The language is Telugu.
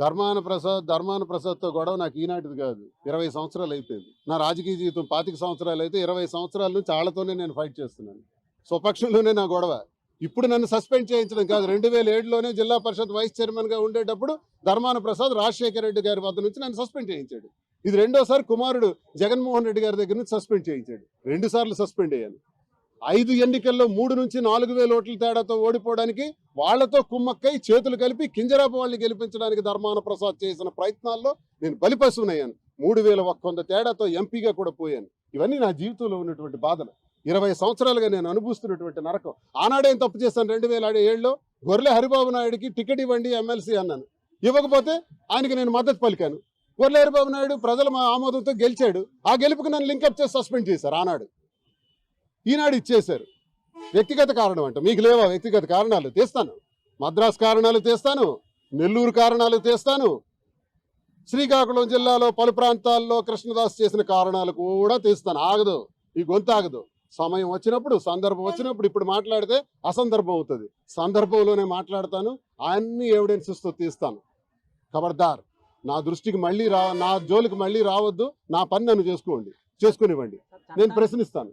ధర్మాన ప్రసాద్తో గొడవ నాకు ఈనాటిది కాదు, 20 సంవత్సరాలు అయిపోయింది. నా రాజకీయ జీవితం 25 సంవత్సరాలు అయితే 20 సంవత్సరాల నుంచి వాళ్ళతోనే నేను ఫైట్ చేస్తున్నాను. స్వపక్షంలోనే నా గొడవ. ఇప్పుడు నన్ను సస్పెండ్ చేయించడం కాదు, 2007లోనే జిల్లా పరిషత్ వైస్ చైర్మన్గా ఉండేటప్పుడు ధర్మాన ప్రసాద్ రాజశేఖర రెడ్డి గారి వద్ద నుంచి నన్ను సస్పెండ్ చేయించాడు. ఇది రెండోసారి కుమారుడు జగన్మోహన్ రెడ్డి గారి దగ్గర నుంచి సస్పెండ్ చేయించాడు. 2 సార్లు సస్పెండ్ అయ్యాను. 5 ఎన్నికల్లో 3 నుంచి 4,000 ఓట్ల తేడాతో ఓడిపోవడానికి వాళ్లతో కుమ్మక్కై చేతులు కలిపి కింజరాపు వాళ్ళని గెలిపించడానికి ధర్మాన ప్రసాద్ చేసిన ప్రయత్నాల్లో నేను బలిపశువునయ్యాను. 3,100 తేడాతో ఎంపీగా కూడా పోయాను. ఇవన్నీ నా జీవితంలో ఉన్నటువంటి బాధలు. 20 సంవత్సరాలుగా నేను అనుభవిస్తున్నటువంటి నరకం. ఆనాడేం తప్పు చేశాను? 2007లో గొర్రె హరిబాబు నాయుడికి టికెట్ ఇవ్వండి ఎమ్మెల్సీ అన్నాను. ఇవ్వకపోతే ఆయనకి నేను మద్దతు పలికాను. గొర్రె హరిబాబు నాయుడు ప్రజల ఆమోదంతో గెలిచాడు. ఆ గెలుపుకి నన్ను లింకప్ చేసి సస్పెండ్ చేశారు ఆనాడు. ఈనాడు ఇచ్చేశారు. వ్యక్తిగత కారణం అంట. మీకు లేవా వ్యక్తిగత కారణాలు? తీస్తాను. మద్రాసు కారణాలు తీస్తాను, నెల్లూరు కారణాలు తీస్తాను, శ్రీకాకుళం జిల్లాలో పలు ప్రాంతాల్లో కృష్ణదాస్ చేసిన కారణాలు కూడా తీస్తాను. ఆగదు, ఈ గొంతు ఆగదు. సమయం వచ్చినప్పుడు, సందర్భం వచ్చినప్పుడు, ఇప్పుడు మాట్లాడితే అసందర్భం అవుతుంది. సందర్భంలోనే మాట్లాడతాను, అన్ని ఎవిడెన్సెస్తో తీస్తాను. ఖబర్దార్, నా దృష్టికి మళ్ళీ నా జోలికి మళ్ళీ రావద్దు. నా పని నన్ను చేసుకునివ్వండి. నేను ప్రశ్నిస్తాను.